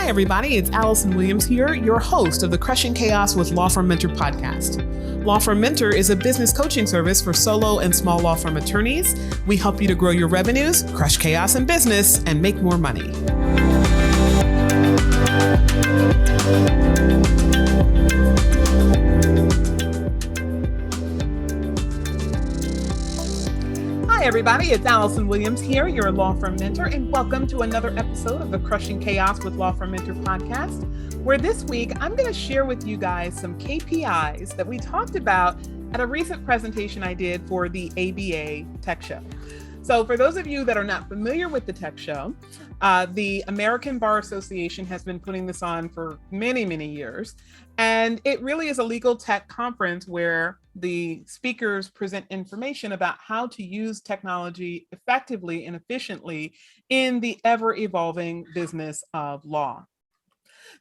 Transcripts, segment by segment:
everybody, it's Allison Williams here, your host of the Crushing Chaos with Law Firm Mentor podcast. Law Firm Mentor is a business coaching service for solo and small law firm attorneys. We help you to grow your revenues, crush chaos in business, and make more money. Hi, everybody. It's Allison Williams here, your law firm mentor, and welcome to another episode of the Crushing Chaos with Law Firm Mentor podcast, where this week I'm going to share with you guys some KPIs that we talked about at a recent presentation I did for the ABA Tech Show. So for those of you that are not familiar with the Tech Show, the American Bar Association has been putting this on for many, many years. And it really is a legal tech conference where the speakers present information about how to use technology effectively and efficiently in the ever-evolving business of law.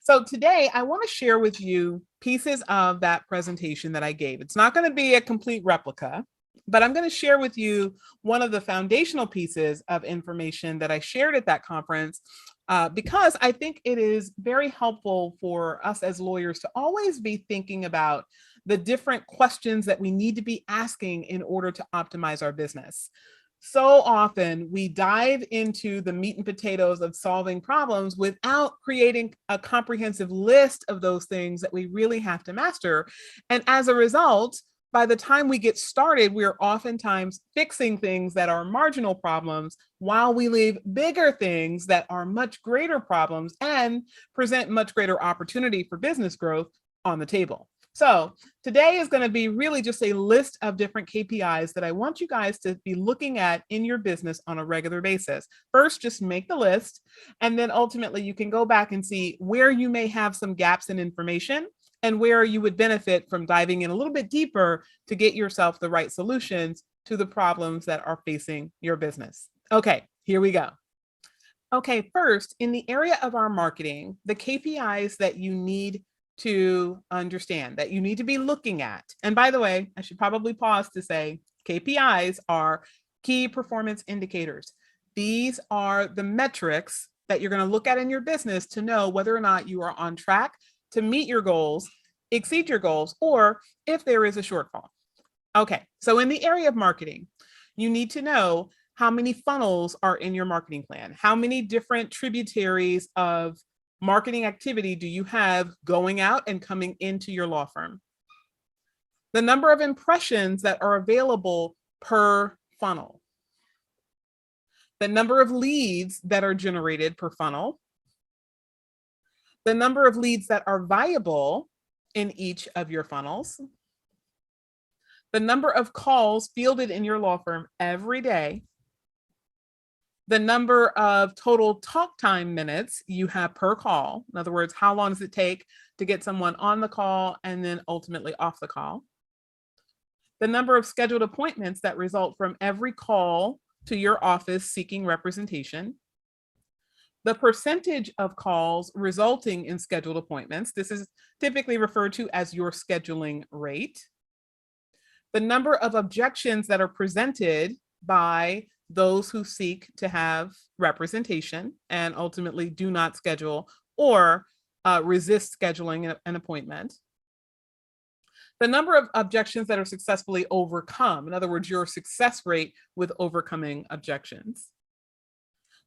So today I want to share with you pieces of that presentation that I gave. It's not going to be a complete replica, but I'm going to share with you one of the foundational pieces of information that I shared at that conference because I think it is very helpful for us as lawyers to always be thinking about the different questions that we need to be asking in order to optimize our business. So often we dive into the meat and potatoes of solving problems without creating a comprehensive list of those things that we really have to master. And as a result, by the time we get started, we're oftentimes fixing things that are marginal problems while we leave bigger things that are much greater problems and present much greater opportunity for business growth on the table. So today is going to be really just a list of different KPIs that I want you guys to be looking at in your business on a regular basis. First, just make the list, and then ultimately you can go back and see where you may have some gaps in information and where you would benefit from diving in a little bit deeper to get yourself the right solutions to the problems that are facing your business. Okay, here we go. Okay, first, in the area of our marketing, the KPIs that you need to understand, that you need to be looking at. And by the way, I should probably pause to say KPIs are key performance indicators. These are the metrics that you're going to look at in your business to know whether or not you are on track to meet your goals, exceed your goals, or if there is a shortfall. Okay, so in the area of marketing, you need to know how many funnels are in your marketing plan. How many different tributaries of marketing activity do you have going out and coming into your law firm? The number of impressions that are available per funnel. The number of leads that are generated per funnel. The number of leads that are viable in each of your funnels. The number of calls fielded in your law firm every day. The number of total talk time minutes you have per call. In other words, how long does it take to get someone on the call and then ultimately off the call? The number of scheduled appointments that result from every call to your office seeking representation. The percentage of calls resulting in scheduled appointments. This is typically referred to as your scheduling rate. The number of objections that are presented by those who seek to have representation and ultimately do not schedule or resist scheduling an appointment. The number of objections that are successfully overcome. In other words, your success rate with overcoming objections.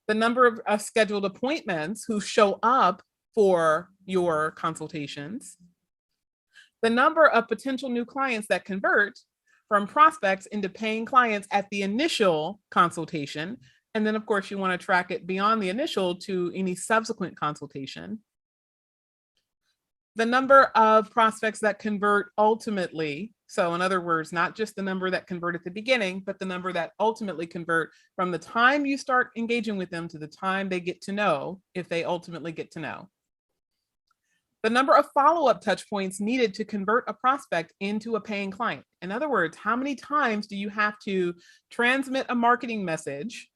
The number of scheduled appointments who show up for your consultations. The number of potential new clients that convert from prospects into paying clients at the initial consultation. And then, of course, you want to track it beyond the initial to any subsequent consultation. The number of prospects that convert ultimately. So in other words, not just the number that convert at the beginning, but the number that ultimately convert from the time you start engaging with them to the time they get to know, if they ultimately get to know. The number of follow-up touch points needed to convert a prospect into a paying client. In other words, how many times do you have to transmit a marketing message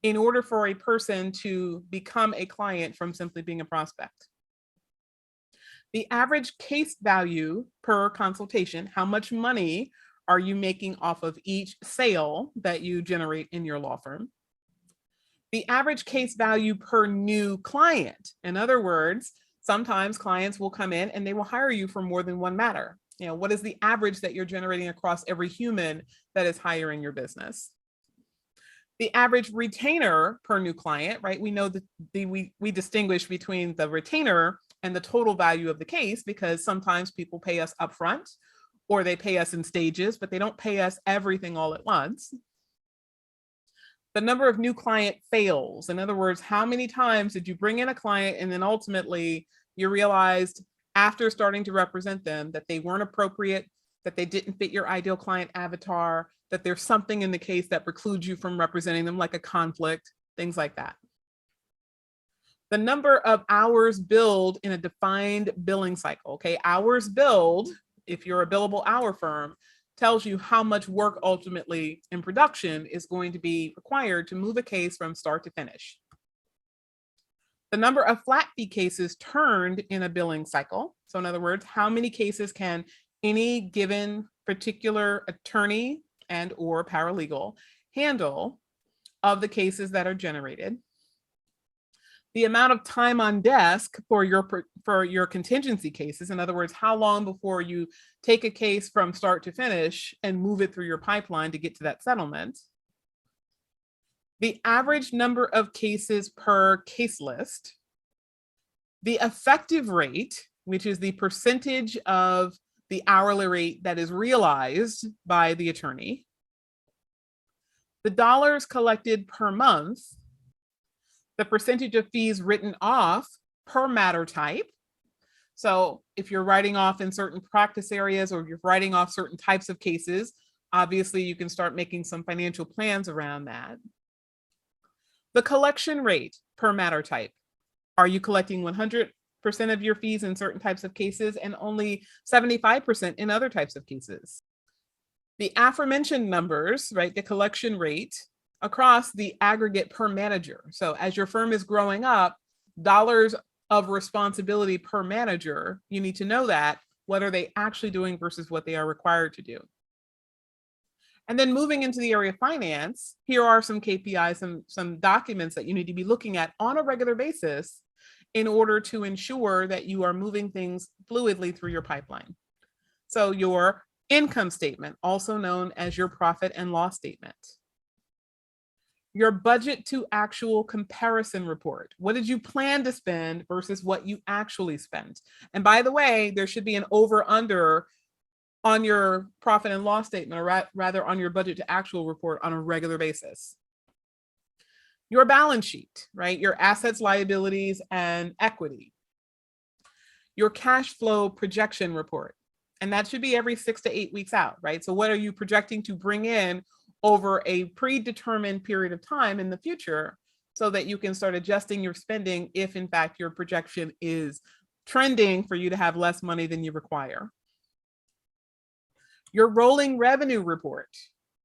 in order for a person to become a client from simply being a prospect? The average case value per consultation, how much money are you making off of each sale that you generate in your law firm? The average case value per new client. In other words, sometimes clients will come in and they will hire you for more than one matter. What is the average that you're generating across every human that is hiring your business? The average retainer per new client, right? We know that we distinguish between the retainer and the total value of the case, because sometimes people pay us upfront or they pay us in stages, but they don't pay us everything all at once. The number of new client fails. In other words, how many times did you bring in a client and then ultimately you realized after starting to represent them that they weren't appropriate, that they didn't fit your ideal client avatar, that there's something in the case that precludes you from representing them, like a conflict, things like that. The number of hours billed in a defined billing cycle. Okay, hours billed, if you're a billable hour firm, tells you how much work ultimately in production is going to be required to move a case from start to finish. The number of flat fee cases turned in a billing cycle. So in other words, how many cases can any given particular attorney and or paralegal handle of the cases that are generated. The amount of time on desk for your contingency cases. In other words, how long before you take a case from start to finish and move it through your pipeline to get to that settlement. The average number of cases per case list. The effective rate, which is the percentage of the hourly rate that is realized by the attorney. The dollars collected per month. The percentage of fees written off per matter type. So if you're writing off in certain practice areas or you're writing off certain types of cases, obviously you can start making some financial plans around that. The collection rate per matter type. Are you collecting 100% of your fees in certain types of cases and only 75% in other types of cases? The aforementioned numbers, right, the collection rate across the aggregate per manager. So as your firm is growing up, dollars of responsibility per manager, you need to know that. What are they actually doing versus what they are required to do? And then moving into the area of finance, here are some KPIs, some documents that you need to be looking at on a regular basis in order to ensure that you are moving things fluidly through your pipeline. So your income statement, also known as your profit and loss statement. Your budget to actual comparison report. What did you plan to spend versus what you actually spent? And by the way, there should be an over under on your profit and loss statement, or rather on your budget to actual report on a regular basis. Your balance sheet, right? Your assets, liabilities, and equity. Your cash flow projection report. And that should be every 6 to 8 weeks out, right? So what are you projecting to bring in over a predetermined period of time in the future so that you can start adjusting your spending if in fact your projection is trending for you to have less money than you require. Your rolling revenue report,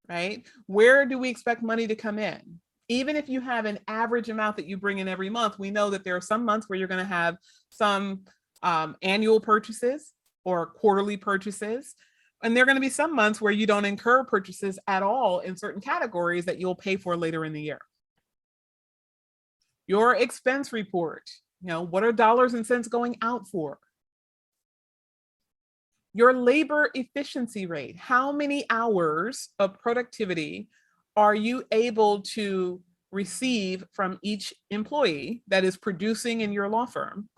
right? Where do we expect money to come in? Even if you have an average amount that you bring in every month, we know that there are some months where you're going to have some annual purchases or quarterly purchases. And there are going to be some months where you don't incur purchases at all in certain categories that you'll pay for later in the year. Your expense report, what are dollars and cents going out for? Your labor efficiency rate, how many hours of productivity are you able to receive from each employee that is producing in your law firm?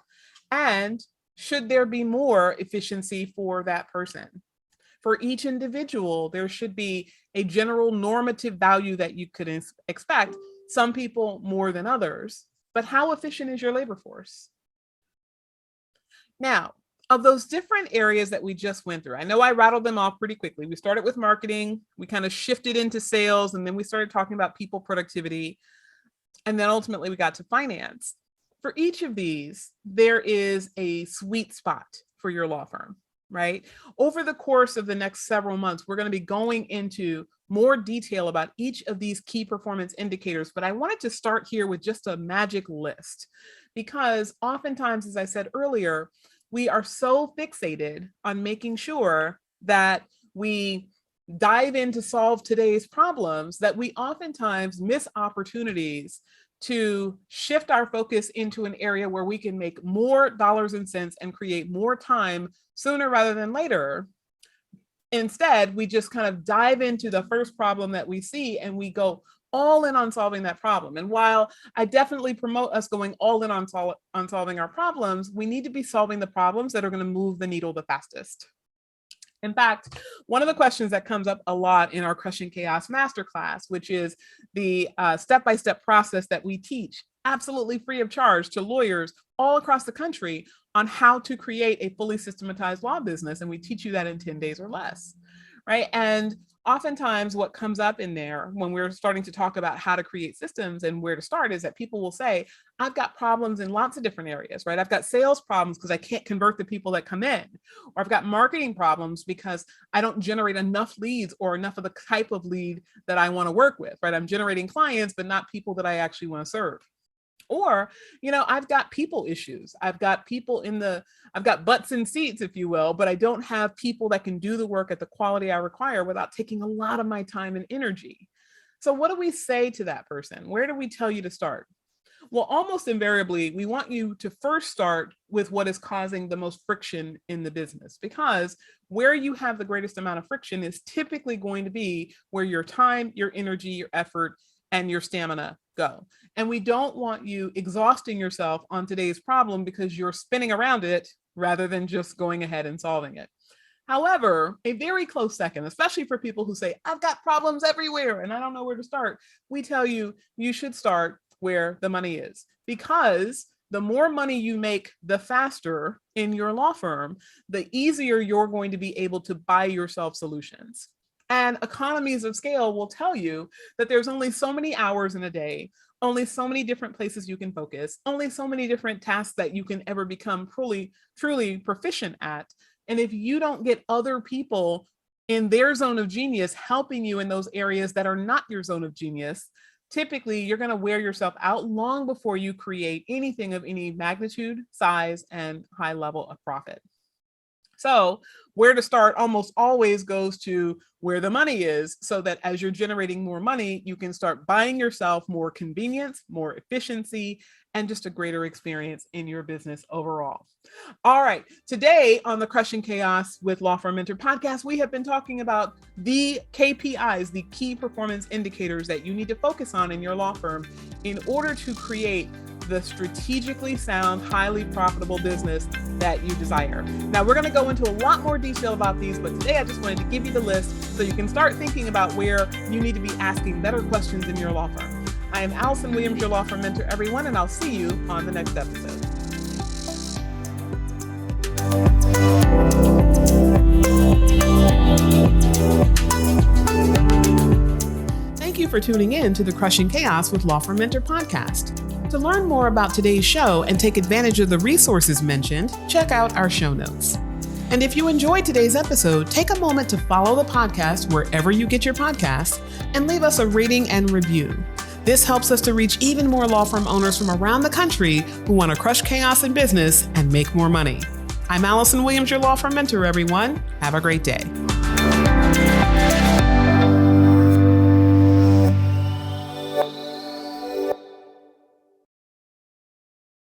And should there be more efficiency for that person? For each individual, there should be a general normative value that you could expect, some people more than others, but how efficient is your labor force? Now, of those different areas that we just went through, I know I rattled them off pretty quickly. We started with marketing, we kind of shifted into sales, and then we started talking about people productivity, and then ultimately we got to finance. For each of these, there is a sweet spot for your law firm, right? Over the course of the next several months, we're going to be going into more detail about each of these key performance indicators, but I wanted to start here with just a magic list, because oftentimes, as I said earlier, we are so fixated on making sure that we dive in to solve today's problems that we oftentimes miss opportunities to shift our focus into an area where we can make more dollars and cents and create more time sooner rather than later. Instead, we just kind of dive into the first problem that we see and we go all in on solving that problem. And while I definitely promote us going all in on solving our problems, we need to be solving the problems that are going to move the needle the fastest. In fact, one of the questions that comes up a lot in our Crushing Chaos Masterclass, which is the step-by-step process that we teach absolutely free of charge to lawyers all across the country on how to create a fully systematized law business. And we teach you that in 10 days or less, right? And oftentimes what comes up in there when we're starting to talk about how to create systems and where to start is that people will say, I've got problems in lots of different areas, right? I've got sales problems because I can't convert the people that come in, or I've got marketing problems because I don't generate enough leads or enough of the type of lead that I want to work with, right? I'm generating clients, but not people that I actually want to serve. Or, I've got people issues. I've got butts in seats, if you will, but I don't have people that can do the work at the quality I require without taking a lot of my time and energy. So what do we say to that person? Where do we tell you to start? Well, almost invariably, we want you to first start with what is causing the most friction in the business, because where you have the greatest amount of friction is typically going to be where your time, your energy, your effort, and your stamina go. And we don't want you exhausting yourself on today's problem because you're spinning around it rather than just going ahead and solving it. However, a very close second, especially for people who say, I've got problems everywhere and I don't know where to start, we tell you, you should start where the money is, because the more money you make, the faster in your law firm, the easier you're going to be able to buy yourself solutions. And economies of scale will tell you that there's only so many hours in a day, only so many different places you can focus, only so many different tasks that you can ever become truly proficient at. And if you don't get other people in their zone of genius helping you in those areas that are not your zone of genius, typically you're going to wear yourself out long before you create anything of any magnitude, size, and high level of profit. So where to start almost always goes to where the money is, so that as you're generating more money, you can start buying yourself more convenience, more efficiency, and just a greater experience in your business overall. All right, today on the Crushing Chaos with Law Firm Mentor podcast, we have been talking about the KPIs, the key performance indicators that you need to focus on in your law firm in order to create the strategically sound, highly profitable business that you desire. Now, we're going to go into a lot more detail about these, but today I just wanted to give you the list so you can start thinking about where you need to be asking better questions in your law firm. I am Allison Williams, your law firm mentor, everyone, and I'll see you on the next episode. Thank you for tuning in to the Crushing Chaos with Law Firm Mentor podcast. To learn more about today's show and take advantage of the resources mentioned, check out our show notes. And if you enjoyed today's episode, take a moment to follow the podcast wherever you get your podcasts and leave us a rating and review. This helps us to reach even more law firm owners from around the country who want to crush chaos in business and make more money. I'm Allison Williams, your law firm mentor, everyone. Have a great day.